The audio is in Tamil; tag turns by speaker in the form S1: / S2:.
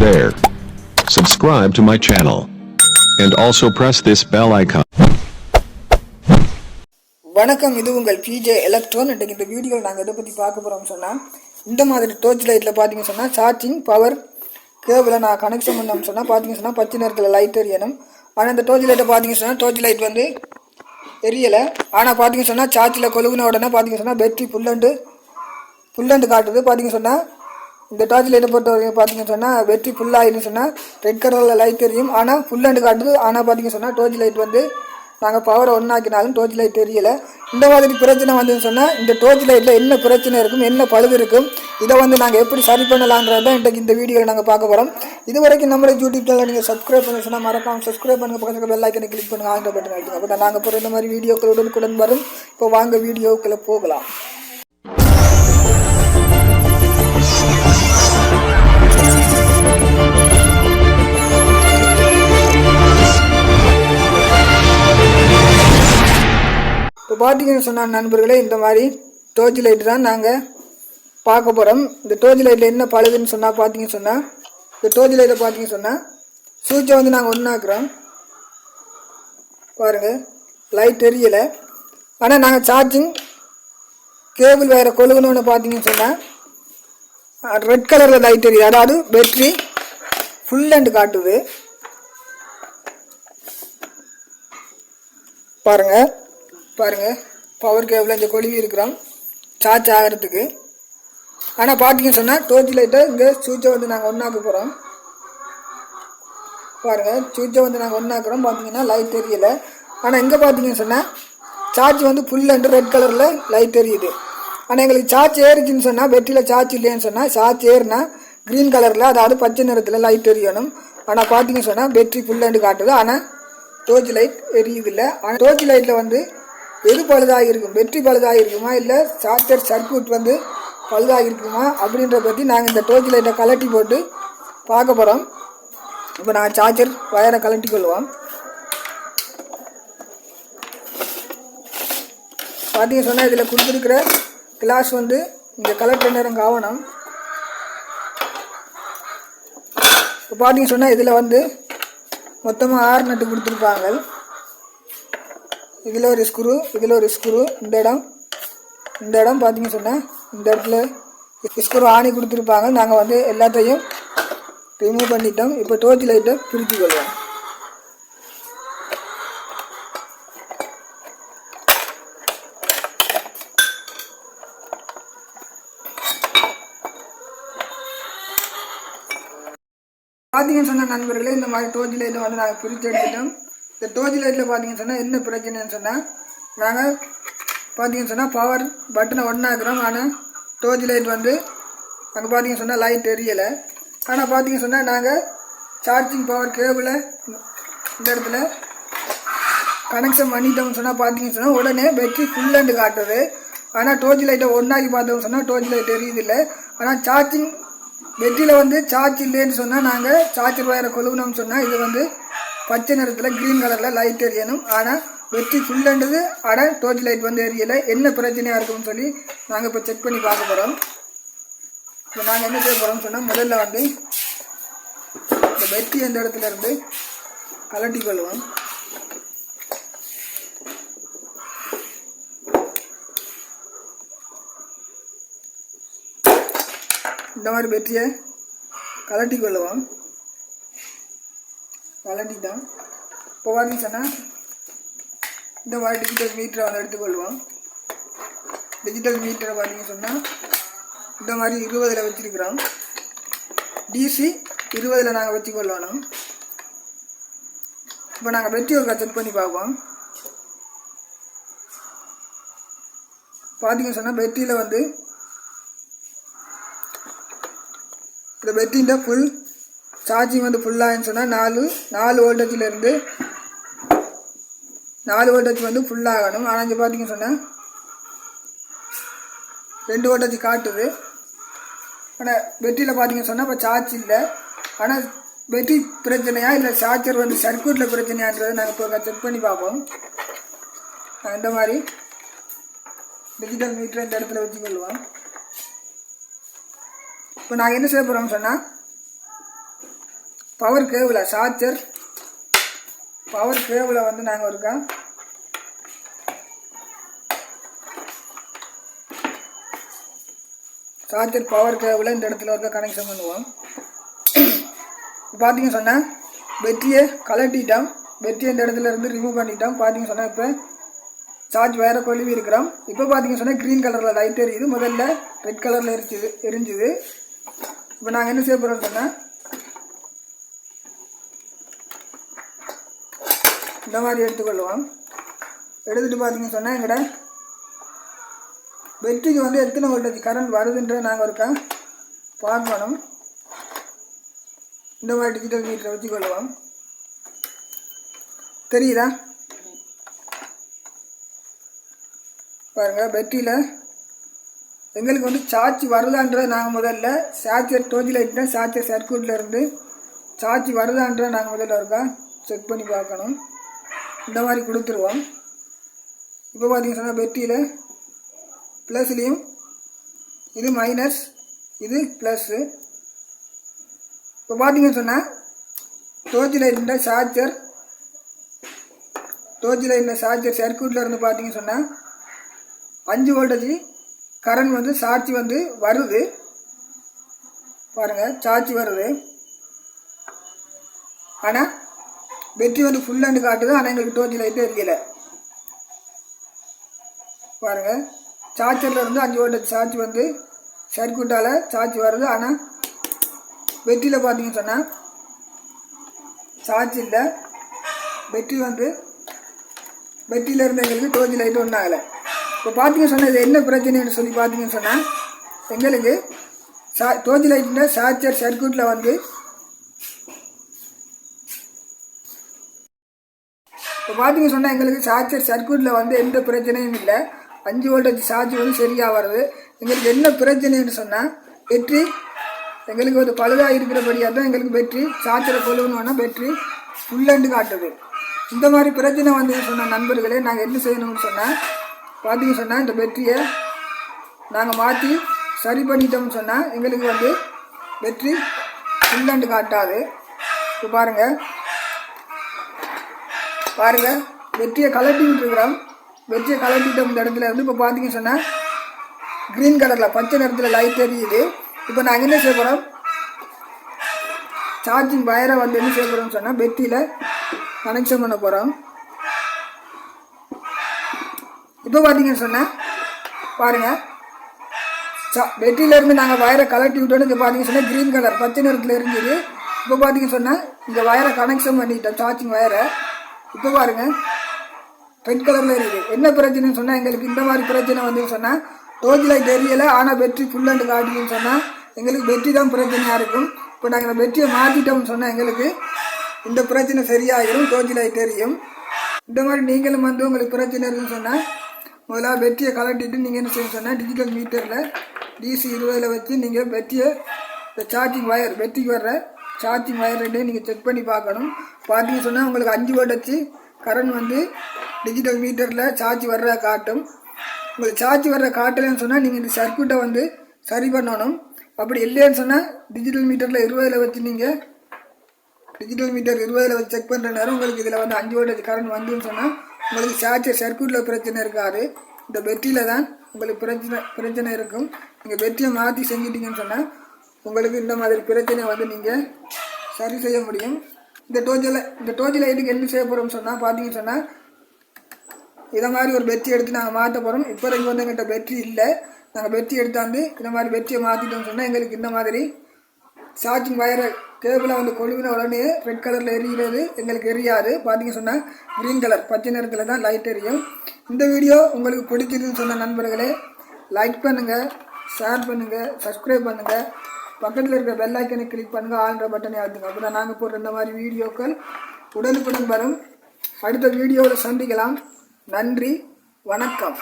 S1: there. Subscribe to my channel. And also press this bell icon.
S2: வணக்கம், இது உங்கள் pjelectron. இன்றைக்கு இந்த வீடியோவில் நாங்கள் எதை பற்றி பார்க்க போகிறோம்னு சொன்னால், இந்த மாதிரி டோர்ச் லைட்டில் பார்த்தீங்கன்னு சொன்னால் சார்ஜிங் பவர் கேபிளை நான் கனெக்ஷன் பண்ணோம்னு சொன்னால் பார்த்தீங்கன்னு சொன்னால் பச்சை நேரத்தில் லைட் எரியணும். ஆனால் இந்த டோர்ச் லைட்டை பார்த்தீங்கன்னு சொன்னால் டோர்ச் லைட் வந்து எரியலை. ஆனால் பார்த்தீங்கன்னு சொன்னால் சார்ஜில் கொழுகுன உடனே பார்த்தீங்கன்னு சொன்னால் பேட்டரி ஃபுல்லண்டு காட்டுது. பார்த்தீங்கன்னு சொன்னால் இந்த டார்ச் லைட்டை பொறுத்த வரைக்கும் பார்த்தீங்கன்னு சொன்னால் பேட்டரி ஃபுல்லாகிடுன்னு சொன்னால் ரெட் கலரில் லைட் எரியும். ஆனால் ஃபுல்லண்டு காட்டுது. ஆனால் பார்த்தீங்கன்னு சொன்னால் டோர்ச் லைட் வந்து நாங்கள் பவரை ஒன்றாக்கினாலும் டோர்ச் லைட் தெரியலை. இந்த மாதிரி பிரச்சனை வந்துன்னு சொன்னால் இந்த டோர்ச் லைட்டில் என்ன பிரச்சனை இருக்கும், என்ன பழுது இருக்கும், இதை வந்து நாங்கள் எப்படி சரி பண்ணலான்றது தான் இன்றைக்கு இந்த வீடியோவில் நாங்கள் பார்க்க போகிறோம். இது வரைக்கும் நம்மளோட யூடியூப் சேனல் நீங்கள் சப்ஸ்கிரைப் பண்ண சொன்னால் மறக்காமல் சப்ஸ்கிரைப் பண்ணுங்கள். பக்கத்தில் பெல் ஐக்கனை கிளிக் பண்ணுங்கள், ஆங்கில பட்டன் அழுத்துங்க. அப்போ தான் நாங்கள் போகிற இந்த மாதிரி வீடியோக்கள் உடனுக்குடன் வரும். இப்போ வாங்க வீடியோக்குள்ளே போகலாம். இப்போ பார்த்தீங்கன்னு சொன்னால் நண்பர்களே, இந்த மாதிரி டோர்ச் லைட்டு தான் நாங்கள் பார்க்க போகிறோம். இந்த டோர்ச் லைட்டில் என்ன பழுதுன்னு சொன்னால் பார்த்தீங்கன்னு சொன்னால் இந்த டோர்ச் லைட்டை பார்த்தீங்கன்னு சொன்னால் சுவிட்சை வந்து நாங்கள் ஒன்றாக்குறோம். பாருங்கள், லைட் தெரியலை. ஆனால் நாங்கள் சார்ஜிங் கேபிள் வேறு கொழுகணுன்னு பார்த்தீங்கன்னு சொன்னால் ரெட் கலரில் லைட் தெரியுது. அதாவது பேட்ரி ஃபுல் அண்ட் காட்டுது. பாருங்கள் பவர் கேபிள் இங்கே கொழுவி இருக்கிறோம் சார்ஜ் ஆகிறதுக்கு. ஆனால் பார்த்தீங்கன்னு சொன்னால் டோர்ச் லைட்டை இங்கே சுவிட்சை வந்து நாங்கள் ஒன்றாக்க போகிறோம். பாருங்கள், சுவிட்சை வந்து நாங்கள் ஒன்றாக்குறோம். பார்த்தீங்கன்னா லைட் தெரியலை. ஆனால் இங்கே பார்த்தீங்கன்னு சொன்னால் சார்ஜ் வந்து ஃபுல் அண்ட் ரெட் கலரில் லைட் தெரியுது. ஆனால் எங்களுக்கு சார்ஜ் ஏறிச்சுன்னு சொன்னால் பேட்டரியில் சார்ஜ் இல்லைன்னு சொன்னால் சார்ஜ் ஏறுனா க்ரீன் கலரில், அதாவது பச்சை நிறத்தில் லைட் எரியணும். ஆனால் பார்த்தீங்கன்னு சொன்னால் பேட்டரி ஃபுல் அண்ட் காட்டுது. ஆனால் டோர்ச் லைட் எரியுதில்லை. ஆனால் டோர்ச் லைட்டில் வந்து எது பழுதாக இருக்கும், பேட்டரி பழுதாக இருக்குமா இல்லை சார்ஜர் சர்க்யூட் வந்து பழுதாக இருக்குமா அப்படின்ற பற்றி நாங்கள் இந்த டோர்ச் லைட்டை கலட்டி போட்டு பார்க்க போகிறோம். இப்போ நாங்கள் சார்ஜர் வயரை கலட்டி கொள்வோம். பார்த்தீங்க சொன்னால் இதில் கொடுத்துருக்கிற கிளாஸ் வந்து இந்த கலெக்டர் நேரம் கவனம். இப்போ பார்த்தீங்க சொன்னால் இதில் வந்து மொத்தமாக 6 நட்டு கொடுத்துருப்பாங்க. இதில் ஒரு ஸ்க்ரூ, இதில் ஒரு ஸ்க்ரூ, இந்த இடம் பார்த்தீங்க சொன்னால் இந்த இடத்துல ஸ்க்ரூ ஆணி கொடுத்துருப்பாங்க. நாங்கள் வந்து எல்லாத்தையும் ரிமூவ் பண்ணிட்டோம். இப்போ டோர்ச் லைட்டை பிரித்து கொள்வோம். பார்த்தீங்கன்னு சொன்னால் நண்பர்களே, இந்த மாதிரி டோர்ச் லைட்டை வந்து நாங்கள் பிரித்து எடுத்துட்டோம். இந்த டோர்ச் லைட்டில் பார்த்தீங்கன்னு சொன்னால் என்ன பிரச்சனைன்னு சொன்னால் நாங்கள் பார்த்தீங்கன்னு சொன்னால் பவர் பட்டனை ஒன்றாக்குறோம். ஆனால் டோர்ச் லைட் வந்து அங்கே பார்த்தீங்கன்னு சொன்னால் லைட் எரியலை. ஆனால் பார்த்தீங்கன்னு சொன்னால் நாங்கள் சார்ஜிங் பவர் கேபிளை இந்த இடத்துல கனெக்ஷன் பண்ணிட்டோம்னு சொன்னால் பார்த்தீங்கன்னு சொன்னால் உடனே பேட்டரி ஃபுல் அண்டு காட்டுது. ஆனால் டோர்ச் லைட்டை ஒன்றாக்கி பார்த்தோம்னு சொன்னால் டோர்ச் லைட் எரியுதில்லை. ஆனால் சார்ஜிங் பேட்டரியில் வந்து சார்ஜ் இல்லைன்னு சொன்னால் நாங்கள் சார்ஜர் வயரை கொழுகணும்னு சொன்னால் இது வந்து பச்சை நிறத்தில் க்ரீன் கலரில் லைட் எரியணும். ஆனால் பேட்டரி ஃபுல்லுன்றது, ஆனால் டோர்ச் லைட் வந்து எரியலை. என்ன பிரச்சனையாக இருக்கும்னு சொல்லி நாங்கள் இப்போ செக் பண்ணி பார்க்க போகிறோம். இப்போ நாங்கள் என்ன செய்ய போகிறோம்னு சொன்னால் முதல்ல வந்து இந்த பேட்டரி அந்த இடத்துல இருந்து கலட்டி கொள்வோம். இந்த மாதிரி பேட்டரியை கலட்டி கொள்ளுவோம். கலட்டிட்டோம். இப்போ பார்த்தீங்கன்னு சொன்னால் இந்த மாதிரி டிஜிட்டல் மீட்டரை வந்து எடுத்துக்கொள்வோம். டிஜிட்டல் மீட்டரை பார்த்தீங்கன்னு சொன்னால் இந்த மாதிரி 20 வச்சுருக்கிறோம். டிசி 20 நாங்கள் வச்சுக்கொள்ளணும். இப்போ நாங்கள் பேட்டரி ஒரு செக் பண்ணி பார்ப்போம். பார்த்தீங்கன்னு சொன்னால் பேட்டரியில் வந்து இந்த பேட்டரியில் ஃபுல் சார்ஜிங் வந்து ஃபுல்லாகின்னு சொன்னால் 4 வோல்டேஜிலேருந்து 4 வோல்டேஜ் வந்து ஃபுல்லாகணும். ஆனால் இங்கே பார்த்தீங்கன்னு சொன்னால் 2 வோல்டேஜ் காட்டுது. ஆனால் பேட்டரியில் பார்த்தீங்கன்னு சொன்னால் இப்போ சார்ஜ் இல்லை. ஆனால் பேட்டரி பிரச்சனையா இல்லை சார்ஜர் வந்து சர்க்யூட்டில் பிரச்சனையான்றதை நாங்கள் இப்போ செக் பண்ணி பார்ப்போம். இந்த மாதிரி டிஜிட்டல் மீட்டரை இந்த இடத்துல வச்சுக்கொள்வோம். இப்போ நாங்கள் என்ன செய்ய போகிறோம்னு சொன்னால் பவர் கேபிள் சார்ஜர் பவர் கேபிளை வந்து நாங்கள் இருக்கா சார்ஜர் பவர் கேபிளை இந்த இடத்துல இருக்க கனெக்ஷன் பண்ணுவோம். பார்த்தீங்கன்னு சொன்னால் பேட்டரியை கலட்டிட்டோம். பேட்டரி இந்த இடத்துல இருந்து ரிமூவ் பண்ணிட்டோம். பார்த்தீங்கன்னு சொன்னால் இப்போ சார்ஜ் வேறு கொழுவி இருக்கிறோம். இப்போ பார்த்தீங்கன்னு சொன்னால் க்ரீன் கலரில் லைட் எரியுது. முதல்ல ரெட் கலரில் எரிஞ்சுது. இப்போ நாங்கள் என்ன செய்ய போகிறோம்னு சொன்னால் இந்த மாதிரி எடுத்துக்கொள்வோம். எடுத்துகிட்டு பார்த்தீங்கன்னு சொன்னால் எங்கள்ட பேட்டரிக்கு வந்து எத்தனை வோல்டேஜ் கரண்ட் வருதுன்ற நாங்கள் இருக்கா பார்க்கணும். இந்த மாதிரி டிஜிட்டல் மீட்டரை வச்சுக்கொள்வோம். தெரியுதா பாருங்கள். பேட்டரியில் எங்களுக்கு வந்து சார்ஜ் வருதான்றதை நாங்கள் முதல்ல சார்ஜர் டோர்ச் லைட்டில் சார்ஜர் சர்க்யூட்டில் இருந்து சார்ஜ் வருதான்றதை நாங்கள் முதல்ல இருக்கா செக் பண்ணி பார்க்கணும். இந்த மாதிரி கொடுத்துருவோம். இப்போ பார்த்தீங்கன்னு சொன்னால் பேட்டரியில் ப்ளஸ்லேயும் இது மைனஸ் இது ப்ளஸ்ஸு. இப்போ பார்த்தீங்கன்னு சொன்னால் டோர்ச் லைட்டில் சார்ஜர் சர்க்யூட்டில் இருந்து பார்த்தீங்கன்னு சொன்னால் 5 வோல்டேஜ் கரண்ட் வந்து சார்ஜ் வந்து வருது. பாருங்கள் சார்ஜ் வருது. ஆனால் பேட்டரி வந்து ஃபுல் ஹேண்டு காட்டுது. ஆனால் எங்களுக்கு டோர்ச் லைட்டு எரியலை. பாருங்கள் சார்ஜரில் இருந்து 5 வோல்டேஜ் சார்ஜ் வந்து சர்க்யூட்டால் சார்ஜ் வருது. ஆனால் பேட்டரியில் பார்த்தீங்கன்னு சொன்னால் சார்ஜ் இல்லை. பேட்டரியில் இருந்து எங்களுக்கு டோர்ச் லைட்டு ஒன்றும் ஆகலை. இப்போ பார்த்தீங்கன்னு சொன்னால் இது என்ன பிரச்சனைன்னு சொல்லி பார்த்தீங்கன்னு சொன்னால் எங்களுக்கு டோர்ச் லைட்டில் சார்ஜர் சர்க்யூட்டில் வந்து இப்போ பார்த்தீங்கன்னு சொன்னால் எங்களுக்கு சார்ஜர் சர்க்யூட்டில் வந்து எந்த பிரச்சனையும் இல்லை. 5 வோல்டேஜ் சார்ஜ் வந்து சரியாக வருது. எங்களுக்கு என்ன பிரச்சனைன்னு சொன்னால் பேட்டரி எங்களுக்கு ஒரு பழுதாக இருக்கிறபடியாக தான் எங்களுக்கு பேட்டரி சார்ஜரை கொள்ளணுன்னா பேட்டரி ஃபுல் ஹேண்டு காட்டுது. இந்த மாதிரி பிரச்சனை வந்து சொன்ன நண்பர்களே நாங்கள் என்ன செய்யணும்னு சொன்னால் பார்த்தீங்கன்னு சொன்னால் இந்த பேட்டரியை நாங்கள் மாற்றி சரி பண்ணிட்டோம்னு சொன்னால் எங்களுக்கு வந்து பேட்டரி ஃபுல் ஹேண்டு காட்டாது. இப்போ பாருங்கள் பேட்டரியை கலட்டிக்கிட்டு இருக்கிறோம். பேட்டரியை கலட்டிட்டோம் இந்த இடத்துல இருந்து. இப்போ பார்த்தீங்கன்னு சொன்னால் க்ரீன் கலரில் பச்சை நிறத்தில் லைட் எரியுது. இப்போ நாங்கள் என்ன செய்ய போகிறோம் சார்ஜிங் வயரை வந்து என்ன செய்ய போகிறோம்னு சொன்னால் பேட்டரியில் கனெக்ஷன் பண்ண போகிறோம். இப்போ பார்த்தீங்கன்னு சொன்னால் பாருங்கள் பேட்டரியிலேருந்து நாங்கள் வயரை கலட்டி விட்டோன்னு இங்கே பார்த்தீங்கன்னு சொன்னால் க்ரீன் கலர் பச்சை நிறத்தில் இருந்தது. இப்போ பார்த்தீங்கன்னு சொன்னால் இந்த வயரை கனெக்ஷன் பண்ணிட்டோம் சார்ஜிங் வயரை. இப்போ பாருங்கள் ரெட் கலரில் இருக்குது. என்ன பிரச்சனைன்னு சொன்னால் எங்களுக்கு இந்த மாதிரி பிரச்சனை வந்து சொன்னால் டோர்ச் லைட் எரியலை. ஆனால் பேட்டரி ஃபுல் ஹேண்டு காட்டுதுன்னு சொன்னால் எங்களுக்கு பேட்டரி தான் பிரச்சனையாக இருக்கும். இப்போ நாங்கள் இந்த பேட்டரியை மாற்றிட்டோம்னு சொன்னால் எங்களுக்கு இந்த பிரச்சனை சரியாகிடும். டோர்ச் லைட் எரியும். இந்த மாதிரி நீங்களும் வந்து உங்களுக்கு பிரச்சனை இருக்குன்னு சொன்னால் முதல்ல பேட்டரியை கலட்டிட்டு நீங்கள் என்ன செய்யணும் சொன்னால் டிஜிட்டல் மீட்டரில் DC 20 வச்சு நீங்கள் பேட்டரியை இந்த சார்ஜிங் வயர் பேட்டரிக்கு வர்ற சார்ஜிங் வயர் ரெண்டையும் நீங்கள் செக் பண்ணி பார்க்கணும். பார்த்தீங்கன்னு சொன்னால் உங்களுக்கு 5 வோல்டேஜ் கரண்ட் வந்து டிஜிட்டல் மீட்டரில் சார்ஜ் வர்ற காட்டும். உங்களுக்கு சார்ஜ் வர்ற காட்டலன்னு சொன்னால் நீங்கள் இந்த சர்க்யூட்டை வந்து சரி பண்ணணும். அப்படி இல்லைன்னு சொன்னால் டிஜிட்டல் மீட்டரில் 20 வச்சு நீங்கள் டிஜிட்டல் மீட்டர் 20 வச்சு செக் பண்ணுற நேரம் உங்களுக்கு இதில் வந்து 5 வோல்டேஜ் கரண்ட் வந்துன்னு சொன்னால் உங்களுக்கு சார்ஜர் சர்க்யூட்டில் பிரச்சனை இருக்காது. இந்த பேட்டரியில் தான் உங்களுக்கு பிரச்சனை இருக்கும். நீங்கள் பேட்டரியை மாற்றி செஞ்சிட்டிங்கன்னு சொன்னால் உங்களுக்கு இந்த மாதிரி பிரச்சனை வந்து நீங்கள் சரி செய்ய முடியும். இந்த டோர்ச் லைட்டுக்கு என்ன செய்ய போகிறோம்னு சொன்னால் பார்த்தீங்கன்னு சொன்னால் இதை மாதிரி ஒரு பேட்டரி எடுத்து நாங்கள் மாற்ற போகிறோம். இப்போதைக்கு வந்து எங்கள்கிட்ட பேட்டரி இல்லை. நாங்கள் பேட்டரி எடுத்தாந்து இந்த மாதிரி பேட்டரியை மாற்றிட்டோம்னு சொன்னால் எங்களுக்கு இந்த மாதிரி சார்ஜிங் வயரை கேபிளை வந்து கொழுவின உடனே ரெட் கலரில் எரிகிறது எங்களுக்கு எரியாது. பார்த்தீங்கன்னு சொன்னால் க்ரீன் கலர் பச்சை நிறத்தில் தான் லைட் எரியும். இந்த வீடியோ உங்களுக்கு பிடிச்சிருக்குன்னு சொன்ன நண்பர்களே லைக் பண்ணுங்கள், ஷேர் பண்ணுங்கள், சப்ஸ்கிரைப் பண்ணுங்கள், பக்கத்தில் இருக்கிற பெல் ஐக்கனை கிளிக் பண்ணுங்கள், ஆல்ன்ற பட்டனை அழுத்துங்க. அப்போ தான் நாங்கள் போடுற இந்த மாதிரி வீடியோக்கள் உடனுக்குடன் வரும். அடுத்த வீடியோவில் சந்திக்கலாம். நன்றி, வணக்கம்.